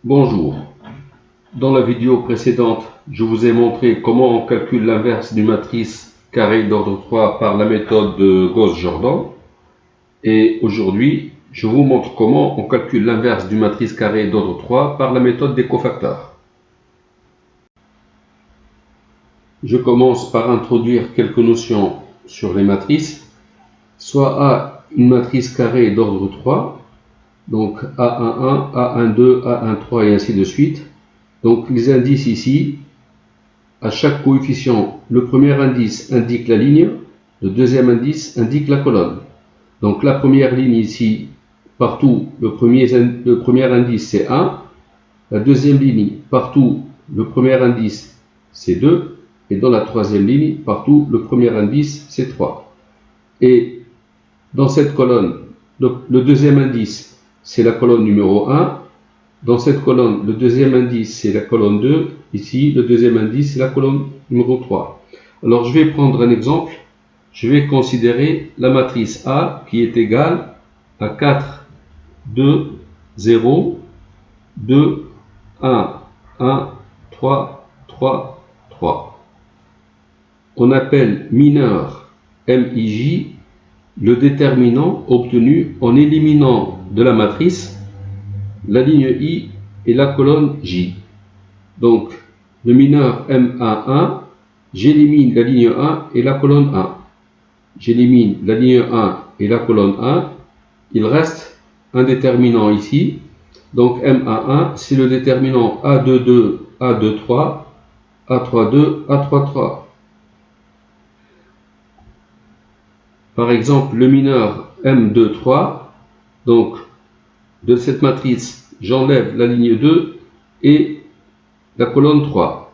Bonjour, dans la vidéo précédente, je vous ai montré comment on calcule l'inverse d'une matrice carrée d'ordre 3 par la méthode de Gauss-Jordan. Et aujourd'hui, je vous montre comment on calcule l'inverse d'une matrice carrée d'ordre 3 par la méthode des cofacteurs. Je commence par introduire quelques notions sur les matrices. Soit A, une matrice carrée d'ordre 3, donc A11, A12, A13 et ainsi de suite. Donc les indices ici, à chaque coefficient, le premier indice indique la ligne, le deuxième indice indique la colonne. Donc la première ligne ici, partout, le premier indice c'est 1, la deuxième ligne, partout, le premier indice c'est 2, et dans la troisième ligne, partout, le premier indice c'est 3. Et dans cette colonne, le deuxième indice c'est la colonne numéro 1, dans cette colonne, le deuxième indice, c'est la colonne 2. Ici, le deuxième indice, c'est la colonne numéro 3. Alors, je vais prendre un exemple. Je vais considérer la matrice A qui est égale à 4, 2, 0, 2, 1, 1, 3, 3, 3. On appelle mineur MIJ le déterminant obtenu en éliminant de la matrice la ligne I et la colonne J. Donc, le mineur MA1, j'élimine la ligne 1 et la colonne 1. J'élimine la ligne 1 et la colonne 1. Il reste un déterminant ici. Donc, MA1, c'est le déterminant A22, A23, A32, A33. Par exemple, le mineur M23, donc, de cette matrice, j'enlève la ligne 2 et la colonne 3.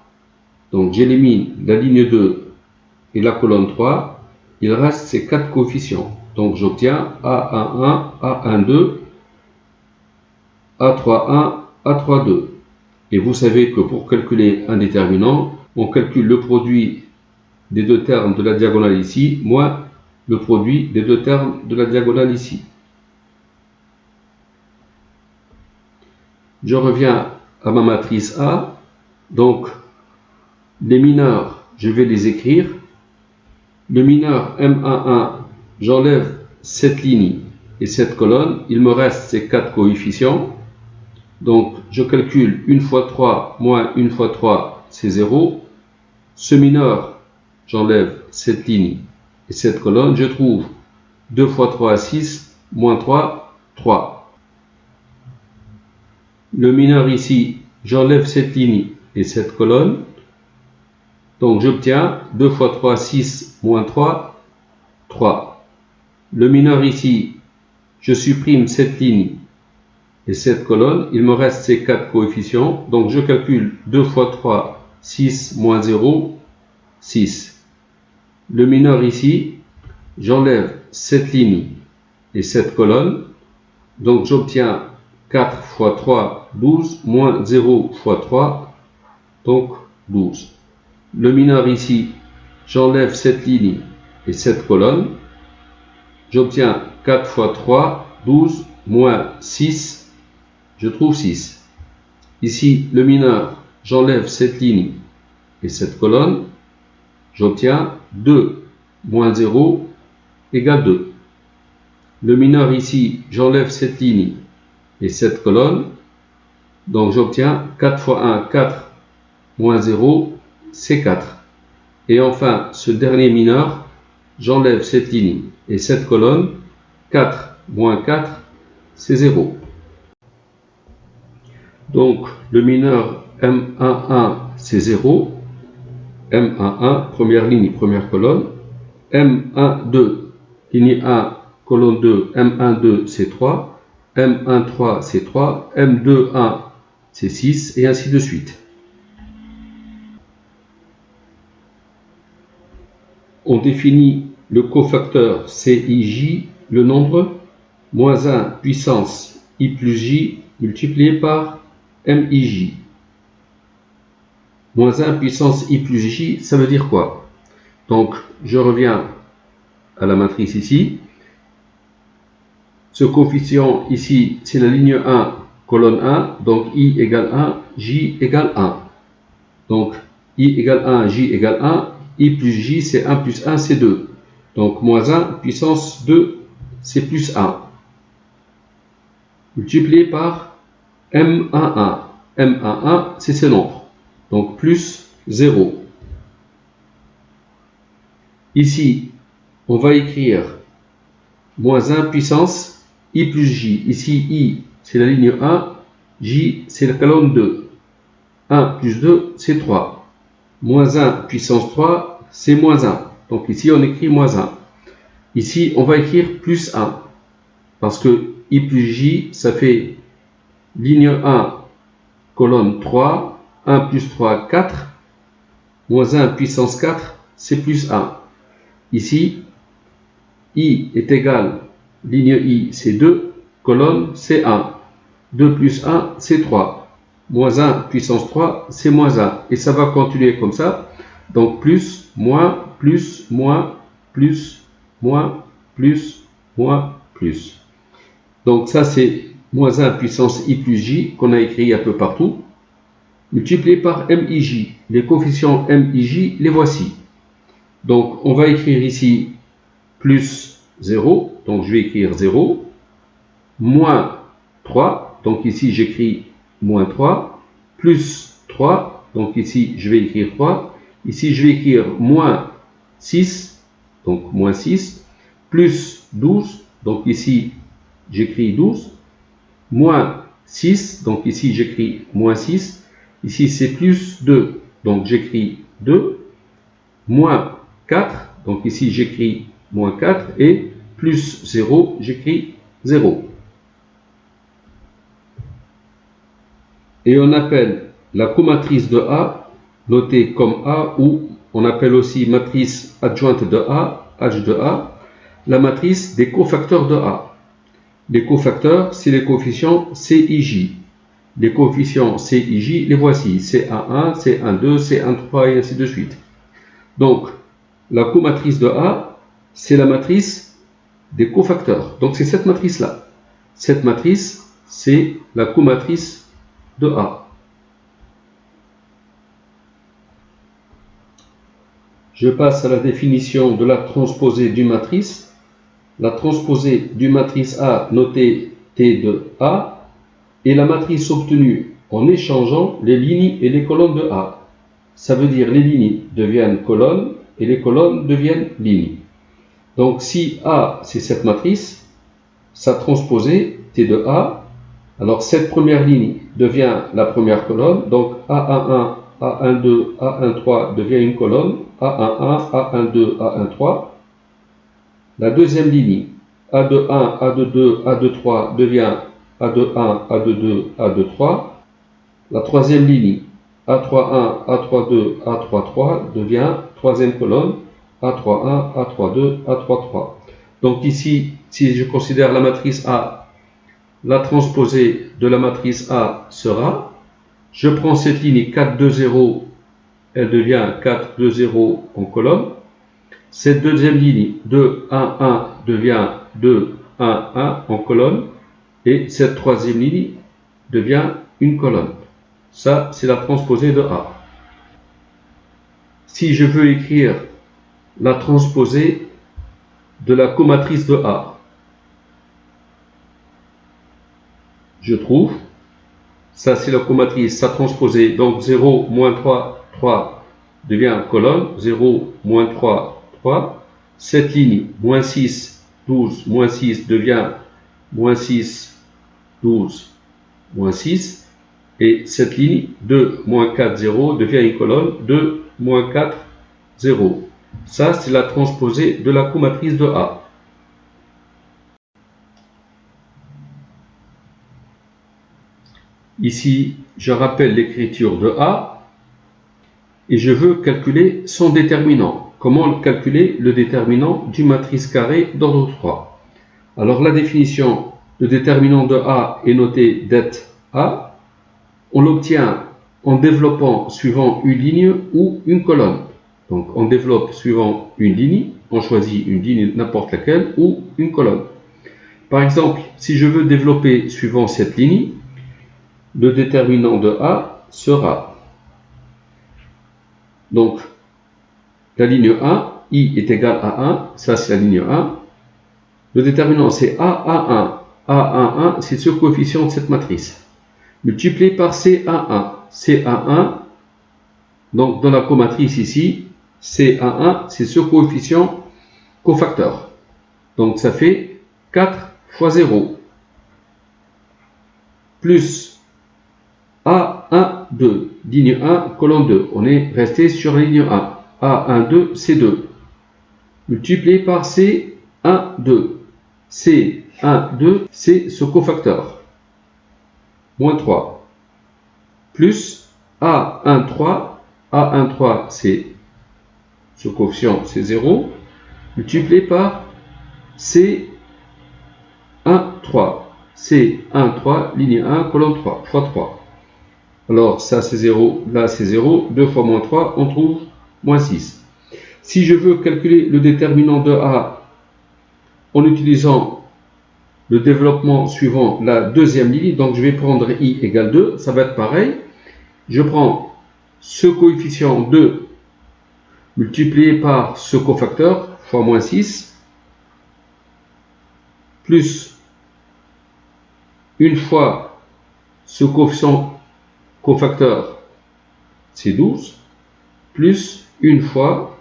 Donc j'élimine la ligne 2 et la colonne 3. Il reste ces 4 coefficients. Donc j'obtiens A11, A12, A31, A32. Et vous savez que pour calculer un déterminant, on calcule le produit des deux termes de la diagonale ici, moins le produit des deux termes de la diagonale ici. Je reviens à ma matrice A. Donc, les mineurs, je vais les écrire. Le mineur M11, j'enlève cette ligne et cette colonne. Il me reste ces 4 coefficients. Donc, je calcule 1 fois 3 moins 1 fois 3, c'est 0. Ce mineur, j'enlève cette ligne et cette colonne. Je trouve 2 fois 3, 6, moins 3, 3. Le mineur ici, j'enlève cette ligne et cette colonne. Donc j'obtiens 2 fois 3, 6, moins 3, 3. Le mineur ici, je supprime cette ligne et cette colonne. Il me reste ces 4 coefficients. Donc je calcule 2 fois 3, 6, moins 0, 6. Le mineur ici, j'enlève cette ligne et cette colonne. Donc j'obtiens 4 fois 3, 12, moins 0 fois 3, donc 12. Le mineur ici, j'enlève cette ligne et cette colonne. J'obtiens 4 fois 3, 12, moins 6, je trouve 6. Ici, le mineur, j'enlève cette ligne et cette colonne. J'obtiens 2 moins 0 égale 2. Le mineur ici, j'enlève cette ligne et cette colonne. Donc j'obtiens 4 fois 1, 4, moins 0, c'est 4. Et enfin, ce dernier mineur, j'enlève cette ligne et cette colonne. 4 moins 4, c'est 0. Donc le mineur M11, c'est 0. M11, première ligne, première colonne. M12, ligne 1, colonne 2, M12, c'est 3. M13, c'est 3. M21, c'est 6, et ainsi de suite. On définit le cofacteur CIJ, le nombre, moins 1 puissance I plus J multiplié par MIJ. Moins 1 puissance I plus J, ça veut dire quoi? Donc, je reviens à la matrice ici. Ce coefficient ici, c'est la ligne 1 colonne 1, donc I égale 1, J égale 1. Donc I égale 1, J égale 1, I plus J c'est 1 plus 1 c'est 2. Donc moins 1 puissance 2 c'est plus 1. Multiplié par M11. M11 c'est ce nombre. Donc plus 0. Ici, on va écrire moins 1 puissance I plus J. Ici, I, c'est la ligne 1. J, c'est la colonne 2. 1 plus 2, c'est 3. Moins 1 puissance 3, c'est moins 1. Donc ici, on écrit moins 1. Ici, on va écrire plus 1. Parce que I plus J, ça fait ligne 1, colonne 3. 1 plus 3, 4. Moins 1 puissance 4, c'est plus 1. Ici, I est égal, ligne I, c'est 2, colonne, c'est 1. 2 plus 1, c'est 3. Moins 1 puissance 3, c'est moins 1. Et ça va continuer comme ça. Donc plus, moins, plus, moins, plus, moins, plus, moins, plus. Donc ça, c'est moins 1 puissance I plus J qu'on a écrit un peu partout. Multiplié par MIJ. Les coefficients MIJ, les voici. Donc on va écrire ici plus 0, donc je vais écrire 0, moins 3, donc ici j'écris moins 3, plus 3, donc ici je vais écrire 3, ici je vais écrire moins 6, donc moins 6, plus 12, donc ici j'écris 12, moins 6, donc ici j'écris moins 6, ici c'est plus 2, donc j'écris 2, moins 4, donc ici j'écris moins 4 et plus 0, j'écris 0. Et on appelle la comatrice de A, notée comme A, ou on appelle aussi matrice adjointe de A, H de A, la matrice des cofacteurs de A. Les cofacteurs, c'est les coefficients CIJ. Les coefficients CIJ, les voici, C11, C12, C13 et ainsi de suite. Donc, la comatrice de A, c'est la matrice des cofacteurs. Donc, c'est cette matrice-là. Cette matrice, c'est la comatrice de A. Je passe à la définition de la transposée d'une matrice. La transposée d'une matrice A notée T de A est la matrice obtenue en échangeant les lignes et les colonnes de A. Ça veut dire les lignes deviennent colonnes et les colonnes deviennent lignes. Donc si A c'est cette matrice, sa transposée T de A, alors cette première ligne devient la première colonne, donc A11, A12, A13 devient une colonne, A11, A12, A13. La deuxième ligne, A21, A22, A23 devient A21, A22, A23. La troisième ligne, A31, A32, A33 devient troisième colonne, A31, A32, A33. Donc ici, si je considère la matrice A, la transposée de la matrice A sera, je prends cette ligne 4, 2, 0, elle devient 4, 2, 0 en colonne. Cette deuxième ligne 2, 1, 1 devient 2, 1, 1 en colonne. Et cette troisième ligne devient une colonne. Ça, c'est la transposée de A. Si je veux écrire la transposée de la comatrice de A, je trouve, ça c'est la comatrice, sa transposée, donc 0, moins 3, 3 devient colonne, 0, moins 3, 3. Cette ligne, moins 6, 12, moins 6 devient moins 6, 12, moins 6. Et cette ligne, 2, moins 4, 0, devient une colonne, 2, moins 4, 0. Ça, c'est la transposée de la comatrice de A. Ici, je rappelle l'écriture de A et je veux calculer son déterminant. Comment calculer le déterminant d'une matrice carrée d'ordre 3? Alors, la définition, le déterminant de A est noté det A. On l'obtient en développant suivant une ligne ou une colonne. Donc, on développe suivant une ligne, on choisit une ligne n'importe laquelle ou une colonne. Par exemple, si je veux développer suivant cette ligne, le déterminant de A sera, donc, la ligne 1, I est égal à 1, ça c'est la ligne 1. Le déterminant c'est A1. A11, c'est ce coefficient de cette matrice. Multiplié par C11. C11, donc dans la comatrice ici, C11, c'est ce coefficient cofacteur. Donc ça fait 4 fois 0. Plus A12, ligne 1, colonne 2. On est resté sur la ligne 1. A12, C2. Multiplié par C12. C12, c'est ce cofacteur. Moins 3. Plus A13. A13, c'est ce coefficient, c'est 0. Multiplié par C13. C13, ligne 1, colonne 3, fois 3. Alors, ça c'est 0, là c'est 0. 2 fois moins 3, on trouve moins 6. Si je veux calculer le déterminant de A en utilisant le développement suivant la deuxième ligne, donc je vais prendre I égale 2, ça va être pareil. Je prends ce coefficient 2 multiplié par ce cofacteur, fois moins 6, plus une fois ce coefficient cofacteur, c'est 12, plus une fois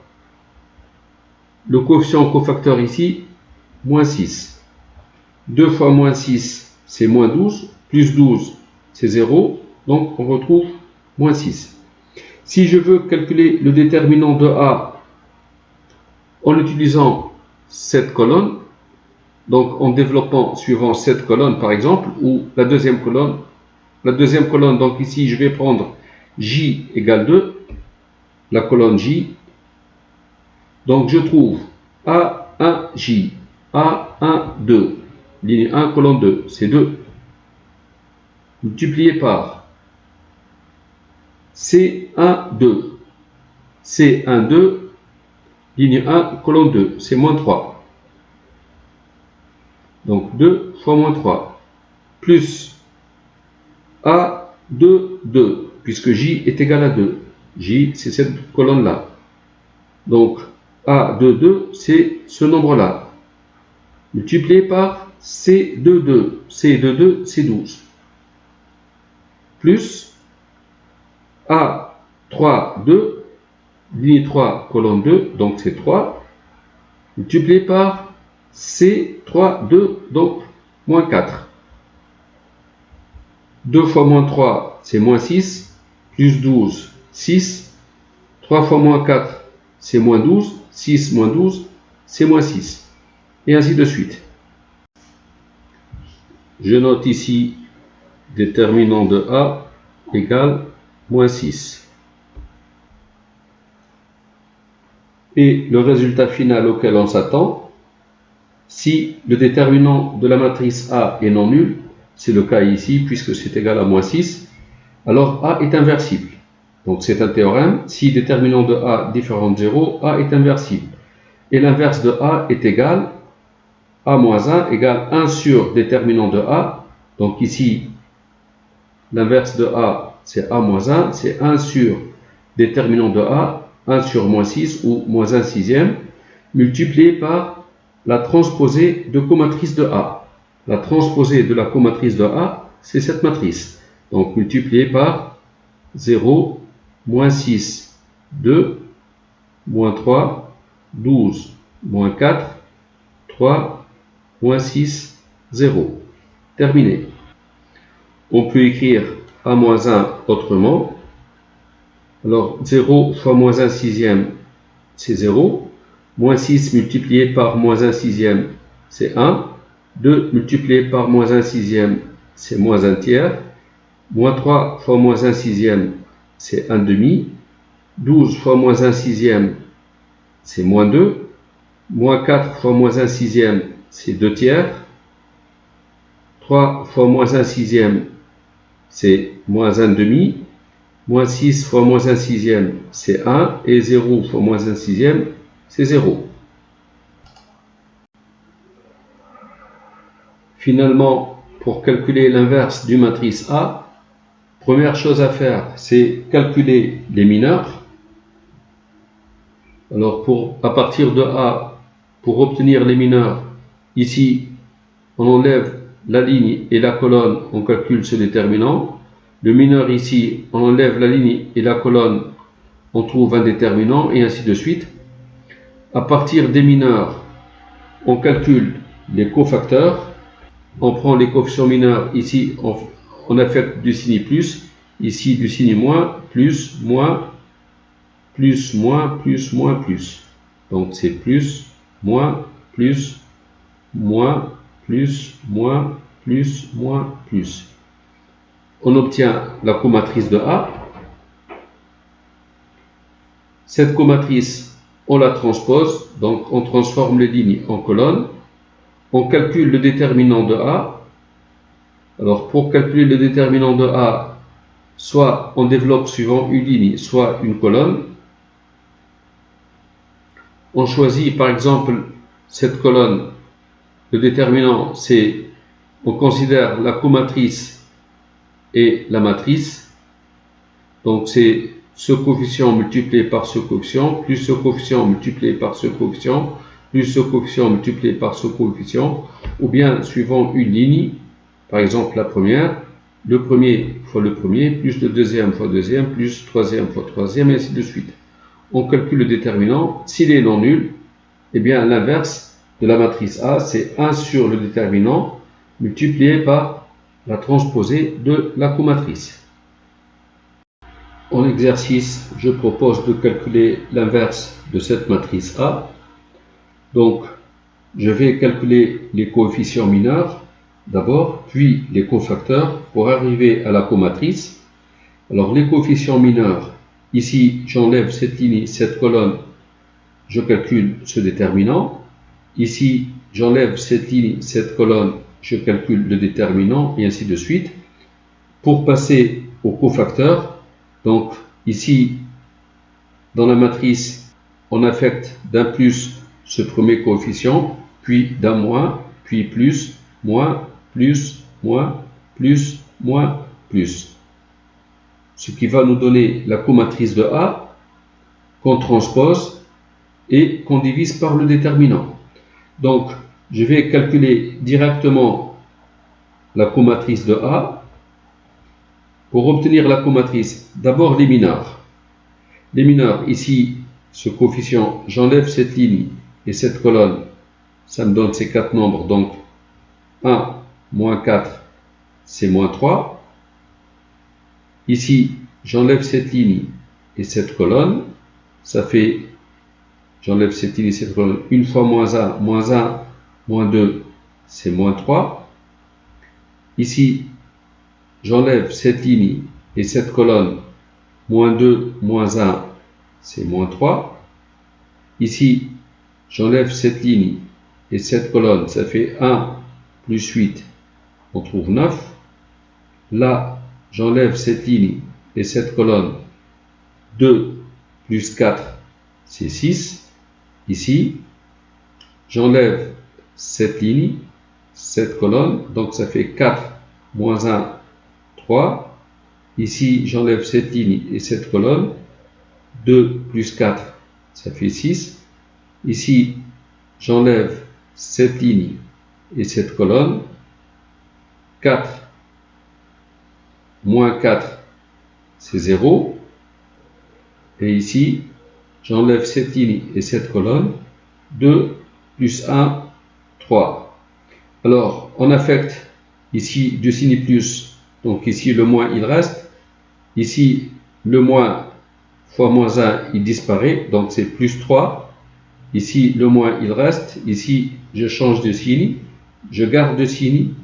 le coefficient cofacteur ici, moins 6. 2 fois moins 6, c'est moins 12, plus 12, c'est 0, donc on retrouve moins 6. Si je veux calculer le déterminant de A en utilisant cette colonne, donc en développant suivant cette colonne par exemple, ou la deuxième colonne, donc ici je vais prendre J égale 2, la colonne J, donc je trouve A1J, A12, ligne 1, colonne 2, c'est 2, multiplié par C12, C12, ligne 1, colonne 2, c'est moins 3. Donc 2 fois moins 3, plus A22, puisque J est égal à 2. J, c'est cette colonne-là. Donc A22, c'est ce nombre-là. Multiplié par C22. C22, c'est 12. Plus A32, ligne 3, colonne 2, donc c'est 3. Multiplié par C32, donc moins 4. 2 fois moins 3, c'est moins 6. Plus 12, 6. 3 fois moins 4, c'est moins 12. 6 moins 12, c'est moins 6. Et ainsi de suite. Je note ici déterminant de A égale moins 6. Et le résultat final auquel on s'attend, si le déterminant de la matrice A est non nul, c'est le cas ici puisque c'est égal à moins 6, alors A est inversible. Donc c'est un théorème, si déterminant de A différent de 0, A est inversible. Et l'inverse de A est égal A moins 1 égale 1 sur déterminant de A. Donc ici, l'inverse de A, c'est A moins 1, c'est 1 sur déterminant de A, 1 sur moins 6 ou moins 1 sixième, multiplié par la transposée de comatrice de A. La transposée de la comatrice de A, c'est cette matrice. Donc multiplié par 0, moins 6, 2, moins 3, 12, moins 4, 3, moins 6, 0. Terminé. On peut écrire A moins 1 autrement. Alors 0 fois moins 1 sixième, c'est 0. Moins 6 multiplié par moins 1 sixième, c'est 1. 2 multiplié par moins 1 sixième, c'est moins 1 tiers. Moins 3 fois moins 1 sixième, c'est 1 demi. 12 fois moins 1 sixième, c'est moins 2. Moins 4 fois moins 1 sixième, c'est 2 tiers. 3 fois moins 1 sixième, c'est moins 1 demi. Moins 6 fois moins 1 sixième, c'est 1. Et 0 fois moins 1 sixième, c'est 0. Finalement, pour calculer l'inverse d'une matrice A, Première chose à faire, c'est calculer les mineurs. Alors à partir de A, pour obtenir les mineurs, ici, on enlève la ligne et la colonne, on calcule ce déterminant. Le mineur ici, on enlève la ligne et la colonne, on trouve un déterminant, et ainsi de suite. À partir des mineurs, on calcule les cofacteurs. On prend les coefficients mineurs, ici on affecte du signe plus, ici du signe moins, plus, moins, plus, moins, plus, moins, plus. Donc c'est plus, moins, plus, moins, plus, moins, plus, moins, plus. On obtient la comatrice de A. Cette comatrice, on la transpose, donc on transforme les lignes en colonnes. On calcule le déterminant de A. Alors pour calculer le déterminant de A, soit on développe suivant une ligne, soit une colonne. On choisit par exemple cette colonne. Le déterminant, c'est, on considère la comatrice et la matrice. Donc c'est ce coefficient multiplié par ce coefficient, plus ce coefficient multiplié par ce coefficient, plus ce coefficient multiplié par ce coefficient, ou bien suivant une ligne, par exemple la première, le premier fois le premier, plus le deuxième fois le deuxième, plus le troisième fois le troisième, et ainsi de suite. On calcule le déterminant. S'il est non nul, eh bien l'inverse de la matrice A, c'est 1 sur le déterminant multiplié par la transposée de la comatrice. En exercice, je propose de calculer l'inverse de cette matrice A. Donc, je vais calculer les coefficients mineurs d'abord, puis les cofacteurs pour arriver à la comatrice. Alors, les coefficients mineurs, ici, j'enlève cette ligne, cette colonne, je calcule ce déterminant. Ici, j'enlève cette ligne, cette colonne, je calcule le déterminant, et ainsi de suite. Pour passer aux cofacteurs, donc ici, dans la matrice, on affecte d'un plus ce premier coefficient, puis d'un moins, puis plus, moins, plus, moins, plus, moins, plus. Ce qui va nous donner la comatrice de A, qu'on transpose et qu'on divise par le déterminant. Donc, je vais calculer directement la comatrice de A. Pour obtenir la comatrice, d'abord les mineurs. Les mineurs, ici, ce coefficient, j'enlève cette ligne et cette colonne, ça me donne ces quatre nombres, donc 1 moins 4, c'est moins 3. Ici, j'enlève cette ligne et cette colonne, ça fait, j'enlève cette ligne et cette colonne, 1 fois moins 1, moins 2, c'est moins 3. Ici, j'enlève cette ligne et cette colonne, moins 2, moins 1, c'est moins 3. Ici, j'enlève cette ligne et cette colonne, ça fait 1 plus 8, on trouve 9. Là, j'enlève cette ligne et cette colonne, 2 plus 4, c'est 6. Ici, j'enlève cette ligne, cette colonne, donc ça fait 4 moins 1, 3. Ici, j'enlève cette ligne et cette colonne, 2 plus 4, ça fait 6. Ici, j'enlève cette ligne et cette colonne, 4 moins 4, c'est 0. Et ici, j'enlève cette ligne et cette colonne, 2 plus 1, 3. Alors, on affecte ici du signe plus, donc ici le moins il reste. Ici, le moins fois moins 1, il disparaît, donc c'est plus 3. Ici, le moins il reste. Ici, je change de signe, je garde de signe,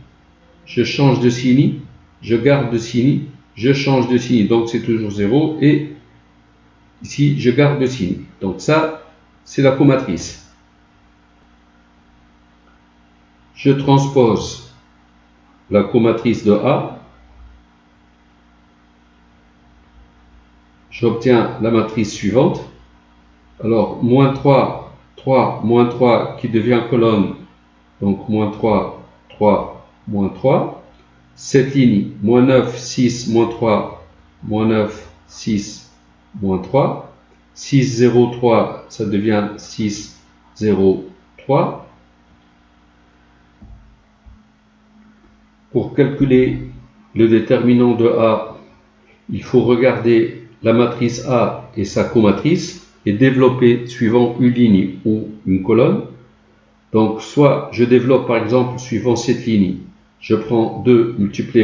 je change de signe, je garde de signe, je change de signe, donc c'est toujours 0. Et ici, je garde de signe. Donc ça, c'est la comatrice. Je transpose la comatrice de A. J'obtiens la matrice suivante. Alors, moins 3, 3, moins 3 qui devient colonne. Donc, moins 3, 3, moins 3. Cette ligne, moins 9, 6, moins 3, moins 9, 6, moins 3. 6, 0, 3, ça devient 6, 0, 3. Pour calculer le déterminant de A, il faut regarder la matrice A et sa comatrice et développer suivant une ligne ou une colonne. Donc, soit je développe par exemple suivant cette ligne, je prends 2 multiplié